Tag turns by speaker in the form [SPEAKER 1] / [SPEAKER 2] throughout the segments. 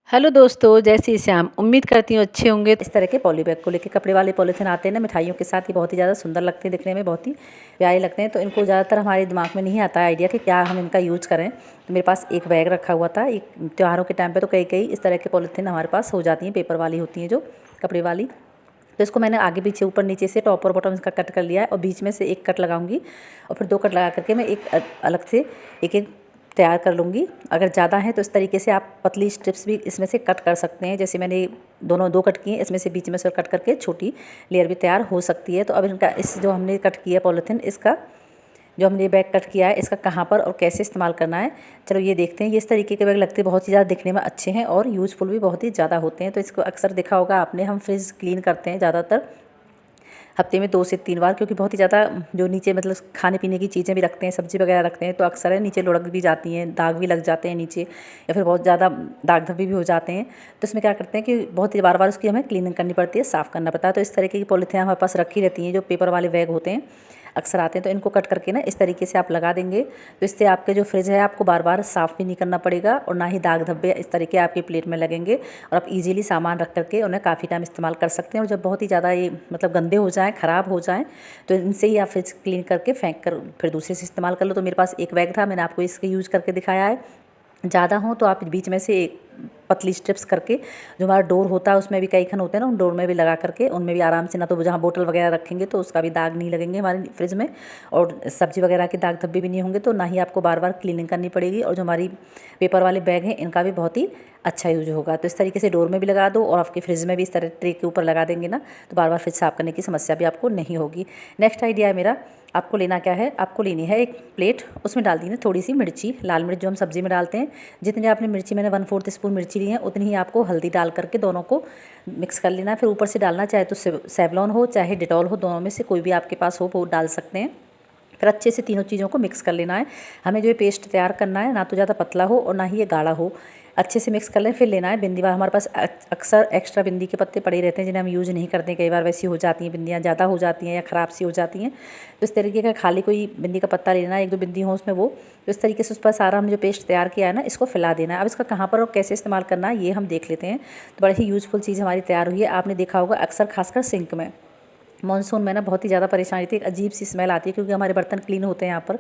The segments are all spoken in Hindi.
[SPEAKER 1] हेलो दोस्तों, जय श्री श्याम। उम्मीद करती हूँ अच्छे होंगे। इस तरह के पॉली बैग को लेके कपड़े वाले पॉलीथिन आते हैं ना मिठाइयों के साथ, ये बहुत ही ज़्यादा सुंदर लगते हैं, दिखने में बहुत ही प्यारे लगते हैं। तो इनको ज़्यादातर हमारे दिमाग में नहीं आता है आइडिया कि क्या हम इनका यूज़ करें। तो मेरे पास एक बैग रखा हुआ था। एक त्योहारों के टाइम पर तो कई कई इस तरह के पॉलीथिन हमारे पास हो जाती हैं, पेपर वाली होती हैं जो कपड़े वाली। तो इसको मैंने आगे पीछे ऊपर नीचे से टॉप और बॉटम इसका कट कर लिया है और बीच में से एक कट लगाऊंगी और फिर 2 कट लगा करके मैं एक अलग से एक एक तैयार कर लूँगी। अगर ज़्यादा है तो इस तरीके से आप पतली स्ट्रिप्स भी इसमें से कट कर सकते हैं। जैसे मैंने दोनों 2 कट किए, इसमें से बीच में से कट करके छोटी लेयर भी तैयार हो सकती है। तो अब इनका इस जो हमने कट किया पॉलीथिन, इसका जो हमने बैग कट किया है, इसका कहाँ पर और कैसे इस्तेमाल करना है, चलो ये देखते हैं। ये इस तरीके के बैग लगते हैं बहुत ही ज़्यादा दिखने में अच्छे हैं और यूज़फुल भी बहुत ही ज़्यादा होते हैं। तो इसको अक्सर देखा होगा आपने, हम फ्रिज क्लीन करते हैं ज़्यादातर हफ्ते में 2 से 3 बार, क्योंकि बहुत ही ज़्यादा जो नीचे मतलब खाने पीने की चीज़ें भी रखते हैं, सब्ज़ी वगैरह रखते हैं, तो अक्सर है नीचे लुढ़क भी जाती हैं, दाग भी लग जाते हैं नीचे, या फिर बहुत ज़्यादा दाग धब्बे भी हो जाते हैं। तो इसमें क्या करते हैं कि बहुत ही बार बार उसकी हमें क्लीनिंग करनी पड़ती है, साफ़ करना पड़ता है। तो इस तरीके की पॉलीथिन हमारे पास रखी रहती हैं, जो पेपर वाले बैग होते हैं अक्सर आते हैं। तो इनको कट करके ना इस तरीके से आप लगा देंगे, तो इससे आपके जो फ्रिज है आपको बार बार साफ़ भी नहीं करना पड़ेगा और ना ही दाग धब्बे इस तरीके आपकी प्लेट में लगेंगे और आप इजीली सामान रख करके उन्हें काफ़ी टाइम इस्तेमाल कर सकते हैं। और जब बहुत ही ज़्यादा ये मतलब गंदे हो जाएँ, ख़राब हो जाएँ, तो इनसे ही आप फ्रिज क्लीन करके फेंक कर फिर दूसरे से इस्तेमाल कर लो। तो मेरे पास एक बैग था, मैंने आपको इसका यूज़ करके दिखाया है। ज़्यादा हो तो आप बीच में से एक पतली स्ट्रिप्स करके, जो हमारा डोर होता है उसमें भी कई खन होते हैं ना, उन डोर में भी लगा करके उनमें भी आराम से, ना तो जहाँ बोतल वगैरह रखेंगे तो उसका भी दाग नहीं लगेंगे हमारे फ्रिज में, और सब्जी वगैरह के दाग धब्बे भी नहीं होंगे, तो ना ही आपको बार बार क्लीनिंग करनी पड़ेगी। और जो हमारी पेपर वाले बैग हैं इनका भी बहुत ही अच्छा यूज होगा। तो इस तरीके से डोर में भी लगा दो और आपके फ्रिज में भी इस तरह ट्रे के ऊपर लगा देंगे ना, तो बार बार फ्रिज साफ़ करने की समस्या भी आपको नहीं होगी। नेक्स्ट आइडिया है मेरा, आपको लेना क्या है, आपको लेनी है एक प्लेट, उसमें डाल दी है थोड़ी सी मिर्ची, लाल मिर्च जो हम सब्ज़ी में डालते हैं। जितनी आपने मिर्ची, मैंने 1/4 स्पून मिर्ची ली है, उतनी ही आपको हल्दी डाल करके दोनों को मिक्स कर लेना है। फिर ऊपर से डालना चाहे तो सेवलॉन हो चाहे डिटॉल हो, दोनों में से कोई भी आपके पास हो वो डाल सकते हैं। फिर अच्छे से तीनों चीज़ों को मिक्स कर लेना है। हमें जो ये पेस्ट तैयार करना है, ना तो ज़्यादा पतला हो और ना ही ये गाढ़ा हो, अच्छे से मिक्स कर लें। फिर लेना है बिंदी बार, हमारे पास अक्सर एक्स्ट्रा बिंदी के पत्ते पड़े रहते हैं जिन्हें हम यूज़ नहीं करते, कई बार वैसी हो जाती हैं बिंदियाँ, ज़्यादा हो जाती हैं या ख़राब सी हो जाती हैं। तो इस तरीके का खाली कोई बिंदी का पत्ता लेना है, 1-2 बिंदी हो उसमें वो, तो इस तरीके से उस पर सारा हमने जो पेस्ट तैयार किया है ना, इसको फैला देना है। अब इसका कहाँ पर और कैसे इस्तेमाल करना है ये हम देख लेते हैं। तो बड़ी ही यूज़फुल चीज़ हमारी तैयार हुई है। आपने देखा होगा अक्सर खासकर सिंक में मानसून में ना बहुत ही ज़्यादा परेशानी थी, एक अजीब सी स्मेल आती है, क्योंकि हमारे बर्तन क्लीन होते हैं यहाँ पर,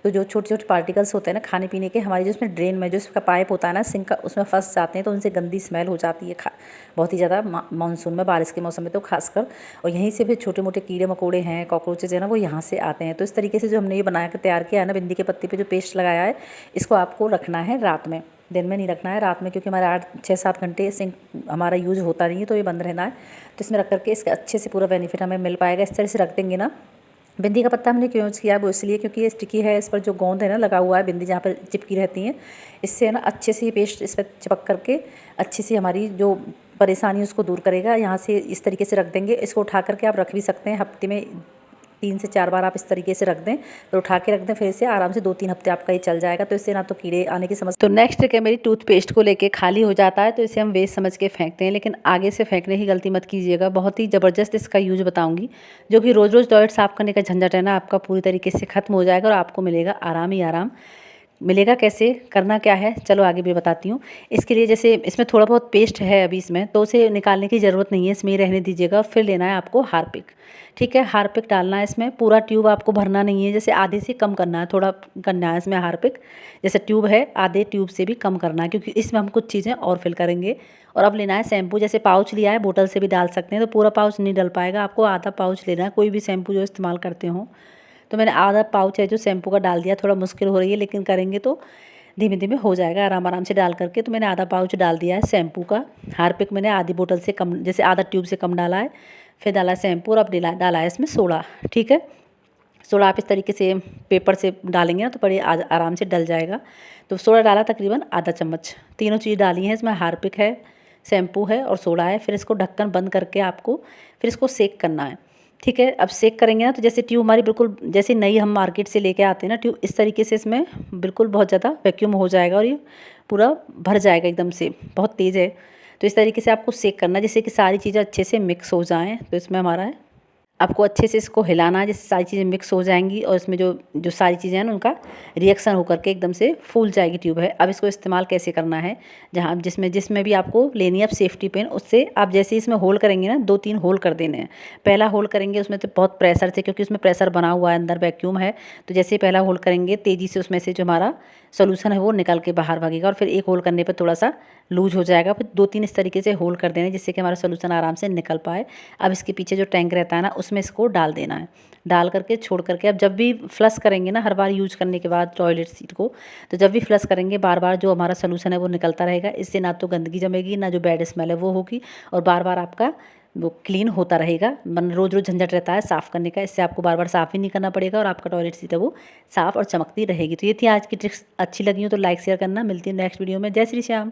[SPEAKER 1] तो जो छोटे छोटे पार्टिकल्स होते हैं ना खाने पीने के, हमारी जो उसमें ड्रेन में जो इसका पाइप होता है ना सिंक का, उसमें फंस जाते हैं, तो उनसे गंदी स्मेल हो जाती है बहुत ही ज़्यादा मानसून में, बारिश के मौसम में तो खासकर। और यहीं से फिर छोटे मोटे कीड़े मकोड़े हैं, कॉकरोचेज है ना, वो यहाँ से आते हैं। तो इस तरीके से जो हमने ये बना के तैयार किया है ना, बिंदी के पत्ते पर जो पेस्ट लगाया है, इसको आपको रखना है रात में, दिन में नहीं रखना है, रात में, क्योंकि हमारे 8-6-7 घंटे सिंक हमारा यूज़ होता नहीं है, तो ये बंद रहना है। तो इसमें रख करके इसका अच्छे से पूरा बेनिफिट हमें मिल पाएगा। इस तरह से रख देंगे ना। बिंदी का पत्ता हमने क्यों यूज़ किया है वो इसलिए क्योंकि ये स्टिकी है, इस पर जो गोंद है ना लगा हुआ है, बिंदी जहाँ पर चिपकी रहती हैं, इससे ना अच्छे से ये पेस्ट इस पर चिपक करके अच्छे से हमारी जो परेशानी उसको दूर करेगा। यहाँ से इस तरीके से रख देंगे। इसको उठा करके आप रख भी सकते हैं, हफ्ते में 3 से 4 बार आप इस तरीके से रख दें, फिर उठा के रख दें, फिर इसे आराम से 2-3 हफ्ते आपका ये चल जाएगा। तो इससे ना तो कीड़े आने की समस्या। तो नेक्स्ट ट्रिक है मेरी, टूथपेस्ट को लेके खाली हो जाता है तो इसे हम वेस्ट समझ के फेंकते हैं, लेकिन आगे से फेंकने की गलती मत कीजिएगा। बहुत ही ज़बरदस्त इसका यूज बताऊंगी, जो कि रोज़ रोज़ टॉयलेट साफ़ करने का झंझट है ना, आपका पूरी तरीके से खत्म हो जाएगा और आपको मिलेगा आराम ही आराम। मिलेगा कैसे, करना क्या है, चलो आगे भी बताती हूँ। इसके लिए जैसे इसमें थोड़ा बहुत पेस्ट है अभी इसमें, तो उसे निकालने की ज़रूरत नहीं है, इसमें ही रहने दीजिएगा। फिर लेना है आपको हार्पिक, ठीक है, हार्पिक डालना है इसमें। पूरा ट्यूब आपको भरना नहीं है, जैसे आधे से कम करना है, थोड़ा करना है इसमें हार्पिक। जैसे ट्यूब है, आधे ट्यूब से भी कम करना है, क्योंकि इसमें हम कुछ चीज़ें और फिल करेंगे। और अब लेना है शैम्पू, जैसे पाउच लिया है, बोतल से भी डाल सकते हैं, तो पूरा पाउच नहीं डल पाएगा, आपको आधा पाउच लेना है, कोई भी शैम्पू जो इस्तेमाल करते हो। तो मैंने आधा पाउच है जो शैम्पू का डाल दिया, थोड़ा मुश्किल हो रही है, लेकिन करेंगे तो धीमे धीमे हो जाएगा आराम आराम से डाल करके। तो मैंने आधा पाउच डाल दिया है शैम्पू का। हार्पिक मैंने आधी बोतल से कम, जैसे आधा ट्यूब से कम डाला है। फिर डाला है शैम्पू और अब डाला है इसमें सोडा, ठीक है। सोडा आप इस तरीके से पेपर से डालेंगे ना तो बड़े आराम से डल जाएगा। तो सोडा डाला तकरीबन आधा चम्मच, तीनों चीज़ डाली हैं इसमें, हार्पिक है, शैम्पू है और सोडा है। फिर इसको ढक्कन बंद करके आपको फिर इसको सेक करना है, ठीक है। अब सेक करेंगे ना तो जैसे ट्यूब हमारी बिल्कुल जैसे नई हम मार्केट से लेके आते हैं ना ट्यूब, इस तरीके से इसमें बिल्कुल बहुत ज़्यादा वैक्यूम हो जाएगा और ये पूरा भर जाएगा एकदम से, बहुत तेज़ है। तो इस तरीके से आपको सेक करना है जिससे कि सारी चीज़ें अच्छे से मिक्स हो जाएँ। तो इसमें हमारा है आपको अच्छे से इसको हिलाना है जिससे सारी चीज़ें मिक्स हो जाएंगी और इसमें जो जो सारी चीज़ें हैं ना उनका रिएक्शन होकर के एकदम से फूल जाएगी ट्यूब है। अब इसको इस्तेमाल कैसे करना है, जहाँ जिसमें जिसमें भी आपको लेनी है आप सेफ्टी पिन, उससे आप जैसे इसमें होल करेंगे ना 2-3 होल कर देने हैं। पहला होल करेंगे उसमें तो बहुत प्रेशर से, क्योंकि उसमें प्रेशर बना हुआ है, अंदर वैक्यूम है, तो जैसे ही पहला होल करेंगे तेज़ी से उसमें से जो हमारा सोल्यूशन है वो निकल के बाहर भागेगा और फिर एक होल करने पर थोड़ा सा लूज हो जाएगा, फिर 2-3 इस तरीके से होल कर देने जिससे कि हमारा सोल्यूशन आराम से निकल पाए। अब इसके पीछे जो टैंक रहता है ना उसमें इसको डाल देना है, डाल करके छोड़ करके अब जब भी फ्लश करेंगे ना हर बार यूज करने के बाद टॉयलेट सीट को, तो जब भी फ्लश करेंगे बार बार जो हमारा सोल्यूशन है वो निकलता रहेगा। इससे ना तो गंदगी जमेगी ना जो बैड स्मेल है वो होगी, और बार बार आपका वो क्लीन होता रहेगा। मन रोज़ रोज़ झंझट रहता है साफ़ करने का, इससे आपको बार बार साफ़ भी नहीं करना पड़ेगा और आपका टॉयलेट सीट है वो साफ़ और चमकती रहेगी। तो ये थी आज की ट्रिक्स, अच्छी लगी हो तो लाइक शेयर करना। मिलती है नेक्स्ट वीडियो में। जय श्री श्याम।